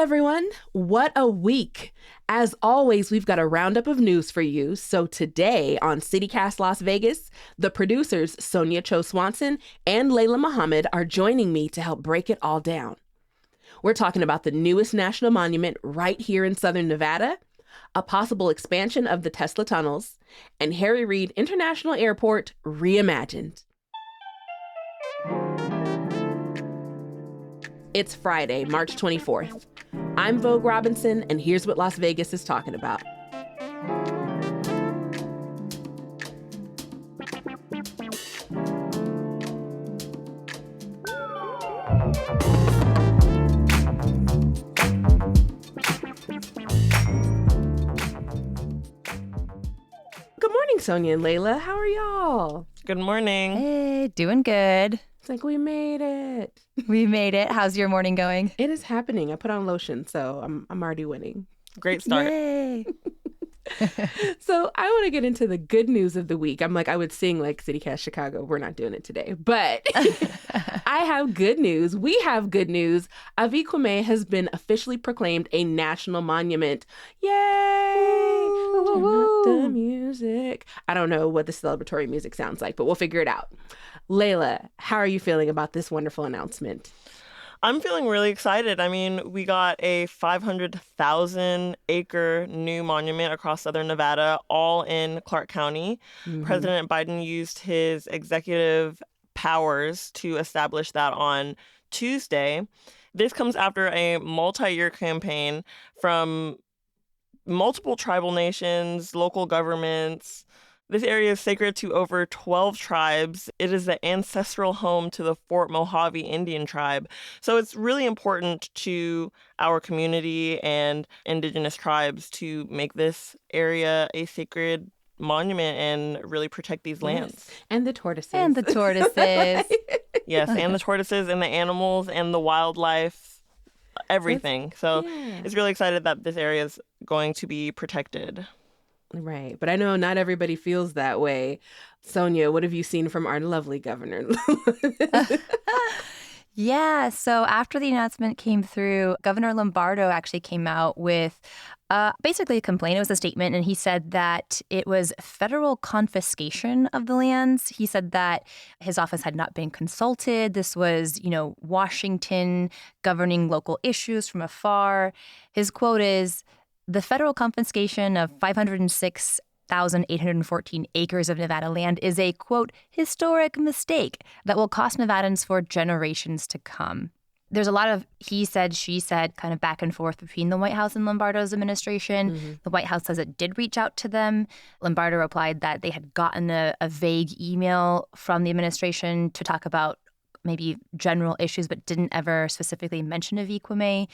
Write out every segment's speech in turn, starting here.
everyone. What a week. As always, we've got a roundup of news for you. So today on CityCast Las Vegas, the producers Sonja Swanson and Layla Muhammad are joining me to help break it all down. We're talking about the newest national monument right here in Southern Nevada, a possible expansion of the Tesla tunnels, and Harry Reid International Airport reimagined. It's Friday, March 24th. I'm Vogue Robinson, and here's what Las Vegas is talking about. Good morning, Sonja and Layla. How are y'all? Good morning. Hey, doing good. It's like we made it. We made it. How's your morning going? It is happening. I put on lotion, so I'm already winning. Great start. Yay. So I want to get into the good news of the week. I would sing like CityCast Chicago. We're not doing it today, but I have good news. We have good news. Avi Kwa Ame has been officially proclaimed a national monument. Yay! Woo, woo, Turn woo. up the music. I don't know what the celebratory music sounds like, but we'll figure it out. Layla, how are you feeling about this wonderful announcement? I'm feeling really excited. I mean, we got a 500,000 acre new monument across Southern Nevada, all in Clark County. Mm-hmm. President Biden used his executive powers to establish that on Tuesday. This comes after a multi-year campaign from multiple tribal nations, local governments. This area is sacred to over 12 tribes. It is the ancestral home to the Fort Mojave Indian tribe. So it's really important to our community and Indigenous tribes to make this area a sacred monument and really protect these lands. Yes. And the tortoises. And the tortoises. Yes, and the tortoises and the animals and the wildlife, everything. It's really excited that this area is going to be protected. Right. But I know not everybody feels that way. Sonja, what have you seen from our lovely governor? Yeah. So after the announcement came through, Governor Lombardo actually came out with basically a complaint. It was a statement, and he said that it was federal confiscation of the lands. He said that his office had not been consulted. This was, Washington governing local issues from afar. His quote is, "The federal confiscation of 506,814 acres of Nevada land is a, quote, historic mistake that will cost Nevadans for generations to come." There's a lot of he said, she said kind of back and forth between the White House and Lombardo's administration. Mm-hmm. The White House says it did reach out to them. Lombardo replied that they had gotten a vague email from the administration to talk about maybe general issues, but didn't ever specifically mention Avi Kwa Ame.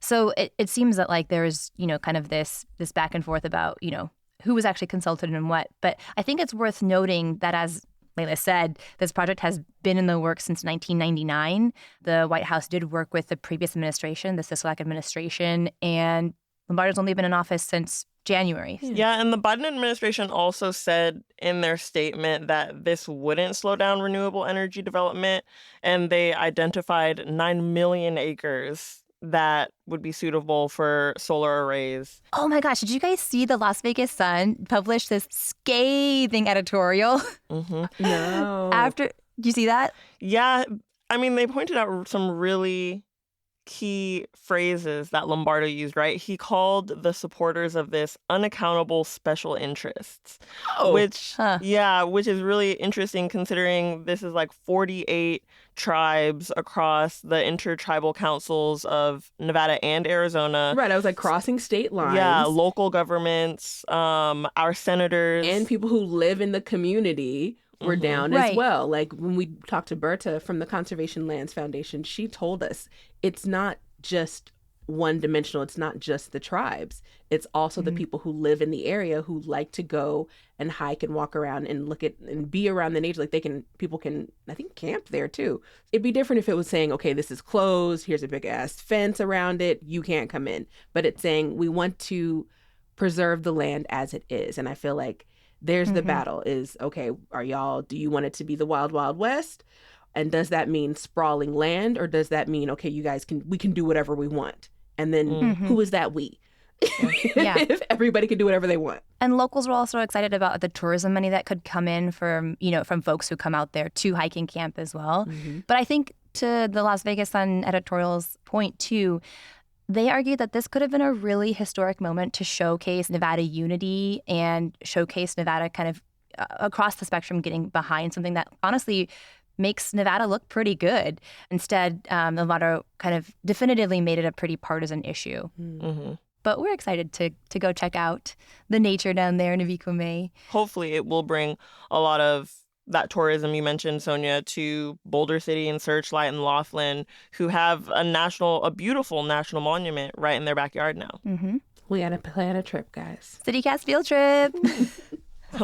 So it seems that like there's, kind of this back and forth about, who was actually consulted and what. But I think it's worth noting that, as Layla said, this project has been in the works since 1999. The White House did work with the previous administration, the Sisolak administration, and Lombardo's only been in office since January. Yeah, and the Biden administration also said in their statement that this wouldn't slow down renewable energy development, and they identified 9 million acres that would be suitable for solar arrays. Oh my gosh, did you guys see the Las Vegas Sun publish this scathing editorial? Mm-hmm. No. Did you see that? Yeah, I mean, they pointed out some really key phrases that Lombardo used, right? He called the supporters of this unaccountable special interests, which is really interesting considering this is like 48 tribes across the intertribal councils of Nevada and Arizona. Right, I was like crossing state lines. Yeah, local governments, our senators. And people who live in the community were down as well. Like when we talked to Berta from the Conservation Lands Foundation, she told us it's not just one dimensional. It's not just the tribes. It's also the people who live in the area who like to go and hike and walk around and look at and be around the nature. Like people can, I think, camp there too. It'd be different if it was saying, okay, this is closed. Here's a big ass fence around it. You can't come in. But it's saying we want to preserve the land as it is. And I feel like there's the battle is, okay, do you want it to be the wild, wild west? And does that mean sprawling land, or does that mean, okay, we can do whatever we want And then who is that we? Yeah. If everybody can do whatever they want. And locals were also excited about the tourism money that could come in from folks who come out there to hiking camp as well. But I think to the Las Vegas Sun editorial's point too, they argued that this could have been a really historic moment to showcase Nevada unity and showcase Nevada kind of across the spectrum getting behind something that honestly makes Nevada look pretty good. Instead, Lombardo kind of definitively made it a pretty partisan issue. But we're excited to go check out the nature down there in Avi Kwa Ame. Hopefully it will bring a lot of that tourism you mentioned, Sonja, to Boulder City and Searchlight and Laughlin, who have a beautiful national monument right in their backyard now. We got to plan a trip, guys. CityCast field trip.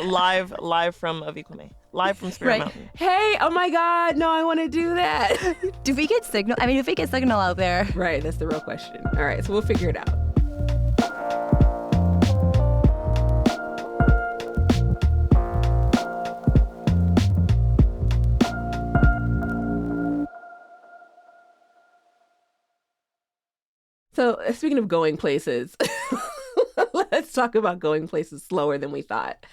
live from Avi Kwa Ame. Live from Spirit Mountain. Hey, oh my God, no, I want to do that. Do we get signal? I mean, if we get signal out there. Right, that's the real question. All right, so we'll figure it out. So speaking of going places, let's talk about going places slower than we thought.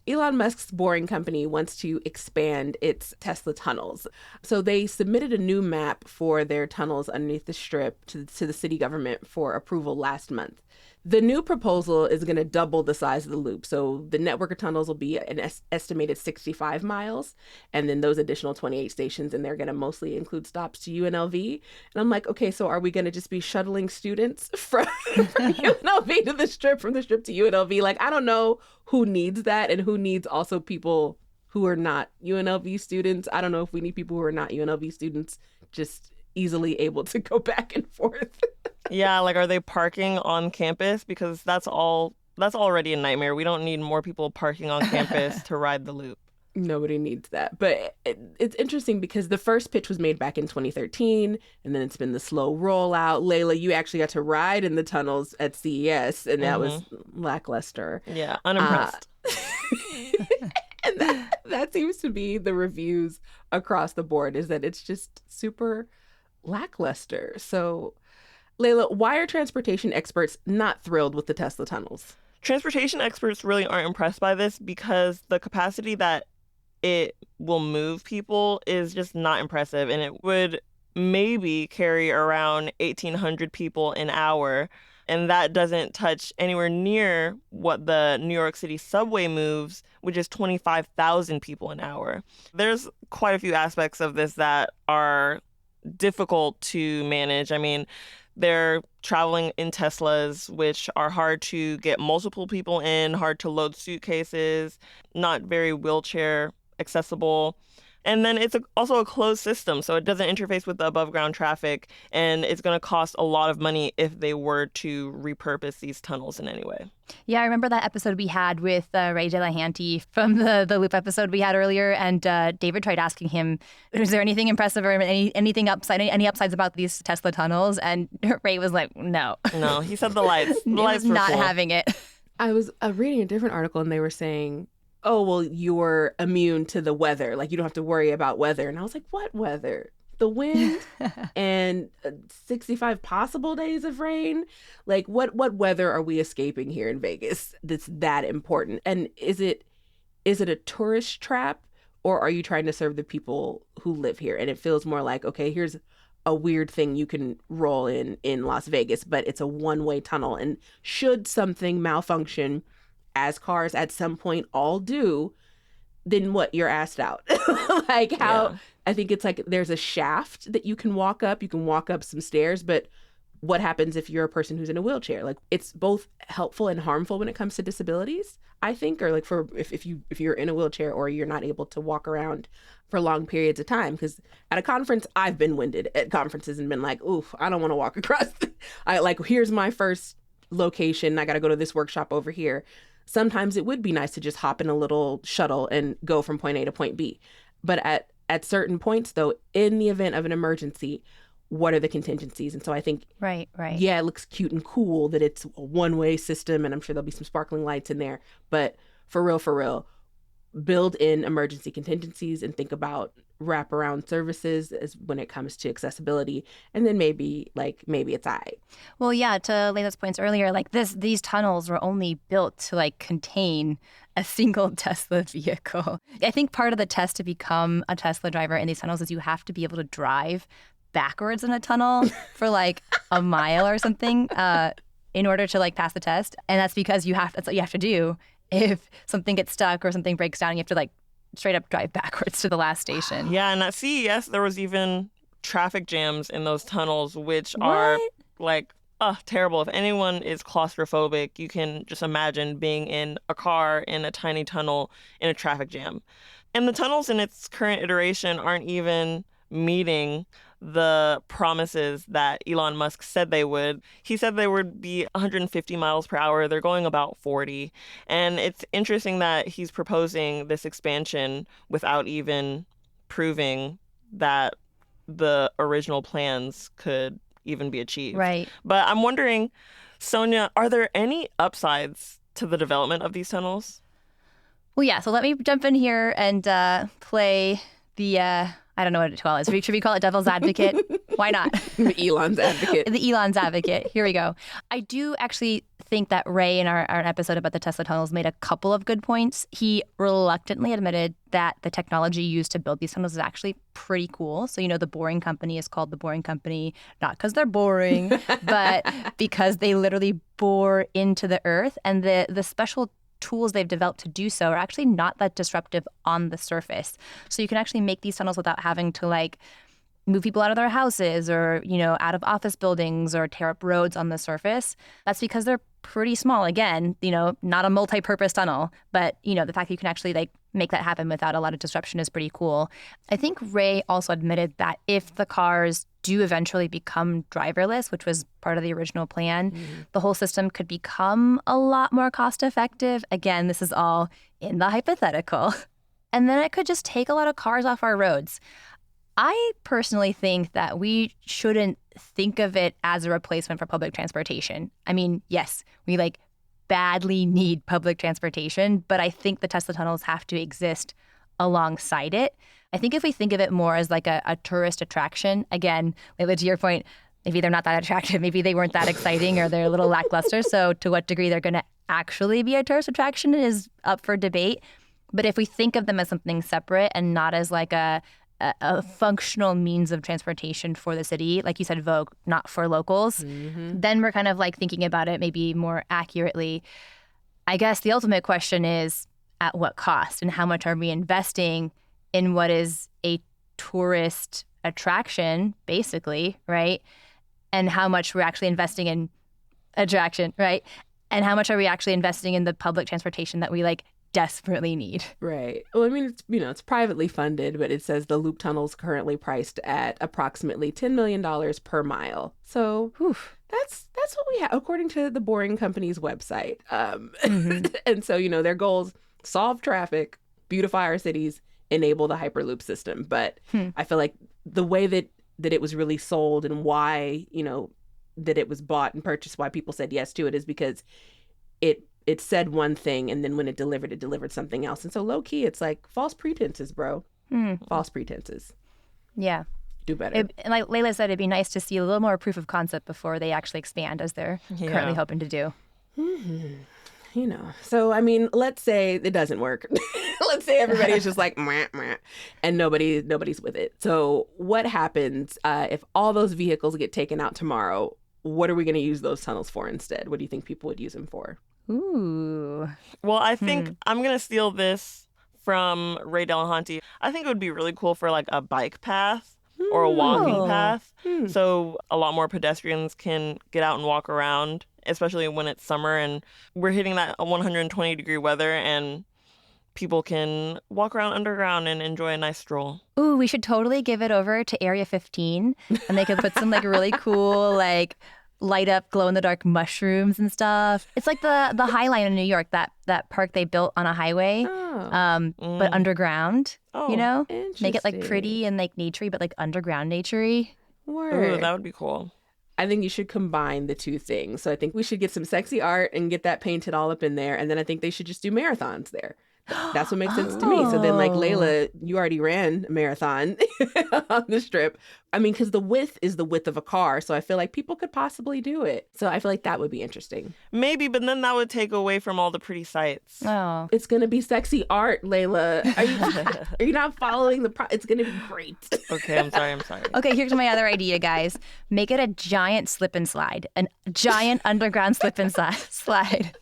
Elon Musk's Boring Company wants to expand its Tesla tunnels. So they submitted a new map for their tunnels underneath the Strip to the city government for approval last month. The new proposal is going to double the size of the loop. So the network of tunnels will be an estimated 65 miles, and then those additional 28 stations, and they're going to mostly include stops to UNLV. And I'm like, okay, so are we going to just be shuttling students from UNLV to the Strip, from the Strip to UNLV? Like, I don't know who needs that and who needs also people who are not UNLV students. I don't know if we need people who are not UNLV students just easily able to go back and forth. Yeah, like, are they parking on campus? Because that's already a nightmare. We don't need more people parking on campus to ride the loop. Nobody needs that. But it's interesting because the first pitch was made back in 2013, and then it's been the slow rollout. Layla, you actually got to ride in the tunnels at CES, and that was lackluster. Yeah, unimpressed. And that seems to be the reviews across the board, is that it's just super lackluster. So, Layla, why are transportation experts not thrilled with the Tesla tunnels? Transportation experts really aren't impressed by this because the capacity that it will move people is just not impressive, and it would maybe carry around 1,800 people an hour, and that doesn't touch anywhere near what the New York City subway moves, which is 25,000 people an hour. There's quite a few aspects of this that are difficult to manage. I mean, they're traveling in Teslas, which are hard to get multiple people in, hard to load suitcases, not very wheelchair accessible. And then it's also a closed system, so it doesn't interface with the above-ground traffic, and it's going to cost a lot of money if they were to repurpose these tunnels in any way. Yeah, I remember that episode we had with Ray Delahanty from the Loop episode we had earlier, and David tried asking him, is there anything impressive or any upsides about these Tesla tunnels? And Ray was like, no. No, he said the lights. The lights were not cool. having it. I was reading a different article, and they were saying, oh, well, you're immune to the weather. Like, you don't have to worry about weather. And I was like, what weather? The wind and 65 possible days of rain? Like, what weather are we escaping here in Vegas that's that important? And is it a tourist trap, or are you trying to serve the people who live here? And it feels more like, okay, here's a weird thing you can roll in Las Vegas, but it's a one-way tunnel. And should something malfunction, as cars at some point all do, then what? You're asked out. Like, how? Yeah. I think it's like there's a shaft that you can walk up. You can walk up some stairs, but what happens if you're a person who's in a wheelchair? Like, it's both helpful and harmful when it comes to disabilities, I think, or like for if you're in a wheelchair or you're not able to walk around for long periods of time. Because at a conference, I've been winded at conferences and been like, oof, I don't want to walk across. Here's my first location. I got to go to this workshop over here. Sometimes it would be nice to just hop in a little shuttle and go from point A to point B. But at certain points, though, in the event of an emergency, what are the contingencies? And so I think, right. Yeah, it looks cute and cool that it's a one-way system, and I'm sure there'll be some sparkling lights in there. But for real, build in emergency contingencies and think about wraparound services as when it comes to accessibility, and then maybe it's Well, yeah, to Layla's points earlier, like these tunnels were only built to like contain a single Tesla vehicle. I think part of the test to become a Tesla driver in these tunnels is you have to be able to drive backwards in a tunnel for like a mile or something in order to like pass the test. And that's because that's what you have to do if something gets stuck or something breaks down. You have to like straight up drive backwards to the last station. Yeah, and at CES, there was even traffic jams in those tunnels, which are like, terrible. If anyone is claustrophobic, you can just imagine being in a car in a tiny tunnel in a traffic jam. And the tunnels in its current iteration aren't even meeting the promises that Elon Musk said they would. He said they would be 150 miles per hour. They're going about 40. And it's interesting that he's proposing this expansion without even proving that the original plans could even be achieved. Right. But I'm wondering, Sonja, are there any upsides to the development of these tunnels? Well, yeah. So let me jump in here and play the I don't know what to call it. Should we call it devil's advocate? Why not? The Elon's advocate. The Elon's advocate. Here we go. I do actually think that Ray in our episode about the Tesla tunnels made a couple of good points. He reluctantly admitted that the technology used to build these tunnels is actually pretty cool. So, the Boring Company is called the Boring Company, not because they're boring, but because they literally bore into the earth. And the special tools they've developed to do so are actually not that disruptive on the surface. So you can actually make these tunnels without having to like move people out of their houses or, out of office buildings or tear up roads on the surface. That's because they're pretty small. Again, not a multi-purpose tunnel, but, the fact that you can actually like make that happen without a lot of disruption is pretty cool. I think Ray also admitted that if the cars do eventually become driverless, which was part of the original plan, the whole system could become a lot more cost effective. Again, this is all in the hypothetical. And then it could just take a lot of cars off our roads. I personally think that we shouldn't think of it as a replacement for public transportation. I mean, yes, we like badly need public transportation, but I think the Tesla tunnels have to exist alongside it. I think if we think of it more as like a tourist attraction, again, Layla, to your point, maybe they're not that attractive, maybe they weren't that exciting or they're a little lackluster. So to what degree they're going to actually be a tourist attraction is up for debate. But if we think of them as something separate and not as like a functional means of transportation for the city, like you said, Vogue, not for locals, then we're kind of like thinking about it maybe more accurately. I guess the ultimate question is at what cost and how much are we investing in what is a tourist attraction, basically, right? And how much we're actually investing in attraction, right? And how much are we actually investing in the public transportation that we like desperately need? Right. Well, I mean, it's privately funded, but it says the loop tunnel's currently priced at approximately $10 million per mile. So that's what we have, according to the Boring Company's website. And so, their goals, solve traffic, beautify our cities, enable the Hyperloop system. But I feel like the way that it was really sold and why, that it was bought and purchased, why people said yes to it, is because it said one thing, and then when it delivered something else. And so low key, it's like false pretenses, bro. False pretenses. Yeah. Do better. And like Layla said, it'd be nice to see a little more proof of concept before they actually expand, as they're currently hoping to do. So, I mean, let's say it doesn't work. Let's say everybody's just like, meh, meh, and nobody's with it. So what happens if all those vehicles get taken out tomorrow? What are we going to use those tunnels for instead? What do you think people would use them for? Ooh. Well, I think I'm going to steal this from Ray Delahanty. I think it would be really cool for like a bike path or a walking path. So a lot more pedestrians can get out and walk around, especially when it's summer and we're hitting that 120-degree weather, and people can walk around underground and enjoy a nice stroll. Ooh, we should totally give it over to Area 15, and they could put some like really cool like light up glow in the dark mushrooms and stuff. It's like the High Line in New York, that park they built on a highway, but underground. Make it like pretty and like naturey, but like underground naturey. Ooh, that would be cool. I think you should combine the two things. So I think we should get some sexy art and get that painted all up in there. And then I think they should just do marathons there. That's what makes sense to me. So then, like, Layla, you already ran a marathon on the Strip. I mean, because the width is the width of a car. So I feel like people could possibly do it. So I feel like that would be interesting. Maybe, but then that would take away from all the pretty sights. Oh. It's going to be sexy art, Layla. Are you not following it's going to be great. Okay, I'm sorry. Okay, here's my other idea, guys. Make it a giant slip and slide. A giant underground slip and slide.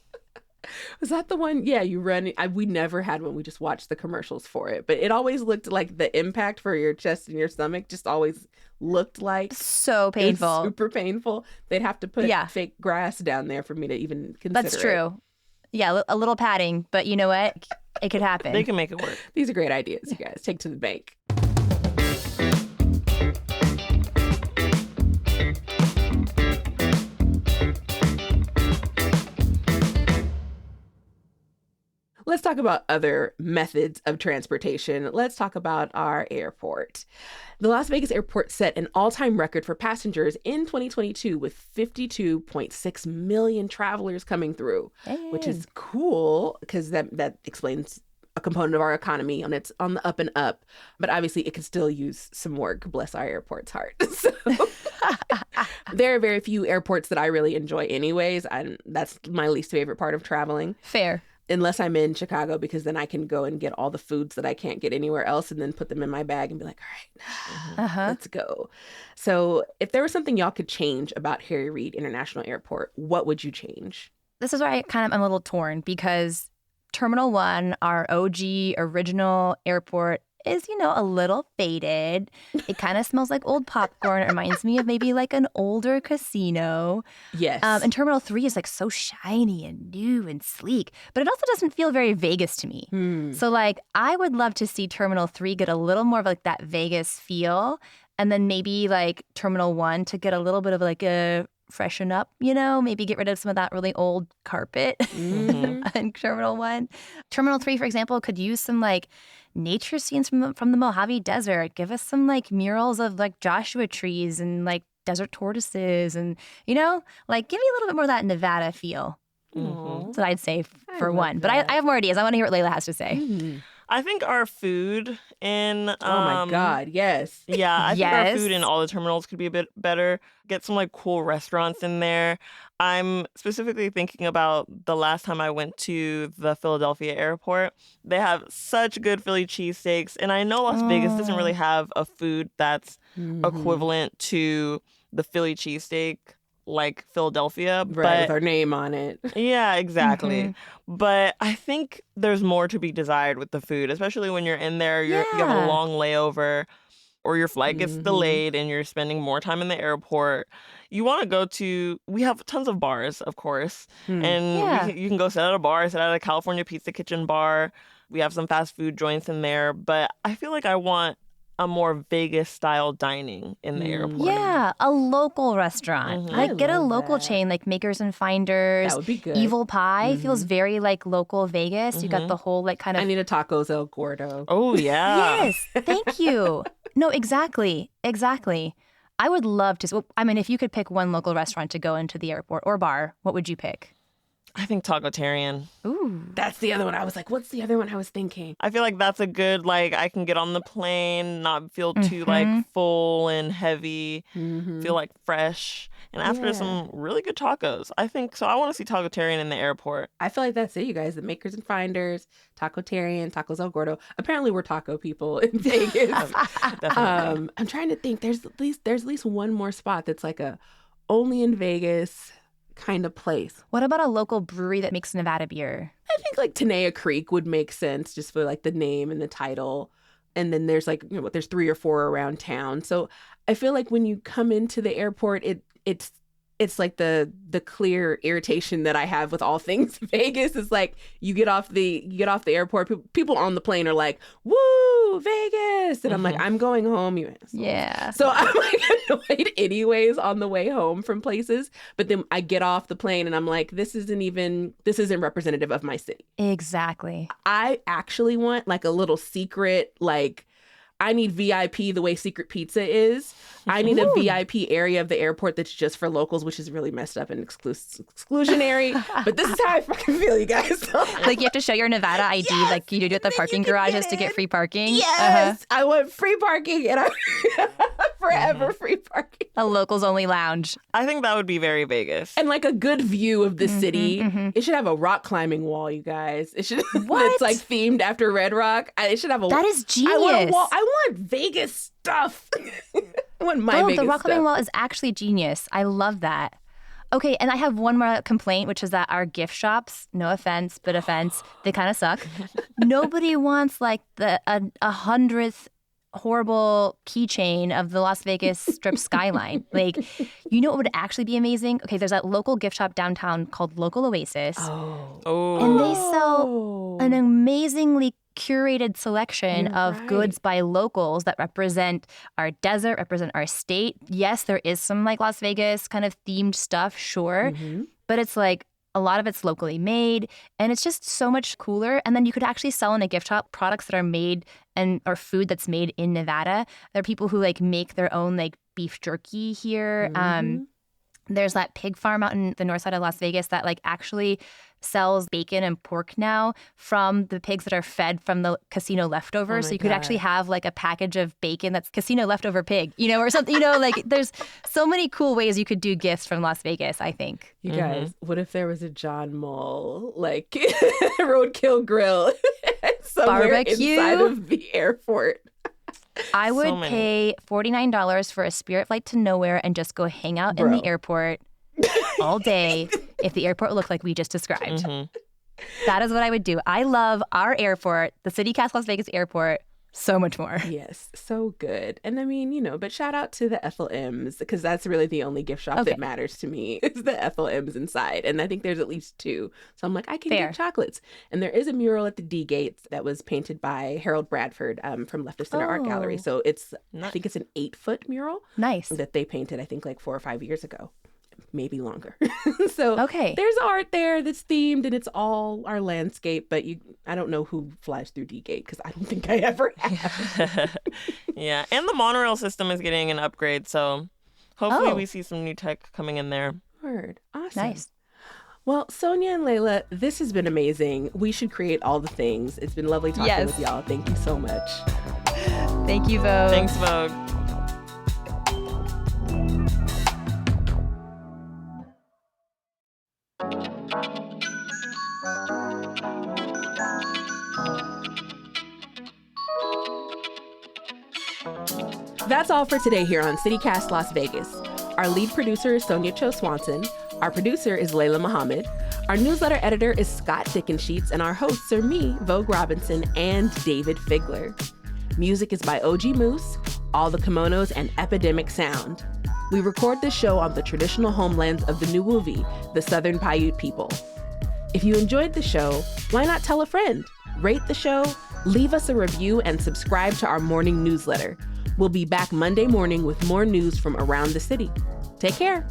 Was that the one? Yeah, you run. We never had one. We just watched the commercials for it. But it always looked like the impact for your chest and your stomach just always looked like so painful. Super painful. They'd have to put fake grass down there for me to even consider That's true. Yeah, a little padding. But you know what? It could happen. They can make it work. These are great ideas, you guys. Take to the bank. Let's talk about other methods of transportation. Let's talk about our airport. The Las Vegas airport set an all-time record for passengers in 2022 with 52.6 million travelers coming through, which is cool because that explains a component of our economy and it's on the up and up. But obviously it could still use some work. Bless our airport's heart. So there are very few airports that I really enjoy anyways. That's my least favorite part of traveling. Fair. Unless I'm in Chicago, because then I can go and get all the foods that I can't get anywhere else and then put them in my bag and be like, all right, let's go. So if there was something y'all could change about Harry Reid International Airport, what would you change? This is where I'm a little torn because Terminal 1, our OG original airport, is, a little faded. It kind of smells like old popcorn. It reminds me of maybe like an older casino. Yes. And Terminal 3 is like so shiny and new and sleek, but it also doesn't feel very Vegas to me. So like I would love to see Terminal 3 get a little more of like that Vegas feel, and then maybe like Terminal 1 to get a little bit of like a freshen up, maybe get rid of some of that really old carpet in Terminal 1. Terminal 3, for example, could use some like nature scenes from the Mojave Desert. Give us some like murals of like Joshua trees and like desert tortoises and, like give me a little bit more of that Nevada feel. That's what I'd say for one. But I have more ideas. I want to hear what Layla has to say. I think our food in oh my God, yes. Yeah, I think our food in all the terminals could be a bit better. Get some like cool restaurants in there. I'm specifically thinking about the last time I went to the Philadelphia airport. They have such good Philly cheesesteaks, and I know Las Vegas doesn't really have a food that's equivalent to the Philly cheesesteak like Philadelphia. Right, with our name on it. Yeah, exactly. But I think there's more to be desired with the food, especially when you're in there, you have a long layover or your flight gets delayed and you're spending more time in the airport. You want to go to, we have tons of bars, of course. And you can go sit at a bar, sit at a California Pizza Kitchen bar. We have some fast food joints in there. But I feel like I want a more Vegas-style dining in the airport. Yeah, a local restaurant. Like get a local chain like Makers and Finders. That would be good. Evil Pie feels very like local Vegas. You got the whole like kind of... I need a Tacos El Gordo. Oh, yeah. Yes, thank you. No, exactly. I would love to... Well, I mean, if you could pick one local restaurant to go into the airport or bar, what would you pick? I think Tacotarian. Ooh. That's the other one. I was like, what's the other one I was thinking? I feel like that's a good, like, I can get on the plane, not feel too, like, full and heavy, feel, like, fresh, and after some really good tacos. I think, so I want to see Tacotarian in the airport. I feel like that's it, you guys. The Makers and Finders, Tacotarian, Tacos El Gordo. Apparently, we're taco people in Vegas. Definitely. I'm trying to think. There's at least one more spot that's like a only in Vegas kind of place. What about a local brewery that makes Nevada beer? I think like Tenaya Creek would make sense just for like the name and the title. And then there's like, there's 3 or 4 around town. So I feel like when you come into the airport, it's like the clear irritation that I have with all things Vegas is like you get off the airport, people on the plane are like, woo, Vegas, and I'm like, I'm going home, you asshole. Yeah. So I'm like annoyed anyways on the way home from places, but then I get off the plane and I'm like, this isn't representative of my city. Exactly. I actually want like a little secret like I need VIP the way Secret Pizza is. I need a VIP area of the airport that's just for locals, which is really messed up and exclusionary. But this is how I fucking feel, you guys. Like you have to show your Nevada ID like you do at the parking garages to get free parking. Yes, I want free parking and forever free parking. A locals only lounge. I think that would be very Vegas. And like a good view of the city. It should have a rock climbing wall, you guys. It should. It's like themed after Red Rock. It should have a. That is genius. I want a wall. I want Vegas stuff. I want my Vegas the rock climbing stuff. wall is actually genius. I love that. Okay, and I have one more complaint, which is that our gift shops, no offense, but offense, they kind of suck. Nobody wants like a 100th horrible keychain of the Las Vegas Strip skyline. Like, you know what would actually be amazing? Okay, there's that local gift shop downtown called Local Oasis. Oh. And they sell an amazingly curated selection of goods by locals that represent our desert, represent our state. Yes, there is some like Las Vegas kind of themed stuff, sure. But it's like a lot of it's locally made and it's just so much cooler. And then you could actually sell in a gift shop products that are made or food that's made in Nevada. There are people who like make their own like beef jerky here. There's that pig farm out in the north side of Las Vegas that like actually sells bacon and pork now from the pigs that are fed from the casino leftovers. So you could actually have like a package of bacon that's casino leftover pig, or something, like there's so many cool ways you could do gifts from Las Vegas, I think. You guys, what if there was a John Mull, like roadkill grill somewhere barbecue inside of the airport? I would pay $49 for a Spirit flight to nowhere and just go hang out in the airport all day if the airport looked like we just described. That is what I would do. I love our airport, the CityCast Las Vegas airport, so much more. Yes, so good. And I mean, but shout out to the Ethel M's because that's really the only gift shop that matters to me is the Ethel M's inside. And I think there's at least 2. So I'm like, I can get chocolates. And there is a mural at the D Gates that was painted by Harold Bradford from Left of Center Art Gallery. So it's, I think it's an 8-foot mural. Nice. That they painted, I think like 4 or 5 years ago. Maybe longer. So there's art there that's themed and it's all our landscape, but I don't know who flies through D-Gate because I don't think I ever have. Yeah, and the monorail system is getting an upgrade, so hopefully we see some new tech coming in there. Word. Awesome. Nice. Well, Sonja and Layla, this has been amazing. We should create all the things. It's been lovely talking with y'all. Thank you so much. Thank you, Vogue. Thanks, Vogue. That's all for today here on CityCast Las Vegas. Our lead producer is Sonja Cho Swanson. Our producer is Layla Muhammad. Our newsletter editor is Scott Dickensheets, and our hosts are me, Vogue Robinson, and David Figler. Music is by OG Moose, All the Kimonos, and Epidemic Sound. We record this show on the traditional homelands of the Nuwuvi, the Southern Paiute people. If you enjoyed the show, why not tell a friend? Rate the show, leave us a review, and subscribe to our morning newsletter. We'll be back Monday morning with more news from around the city. Take care.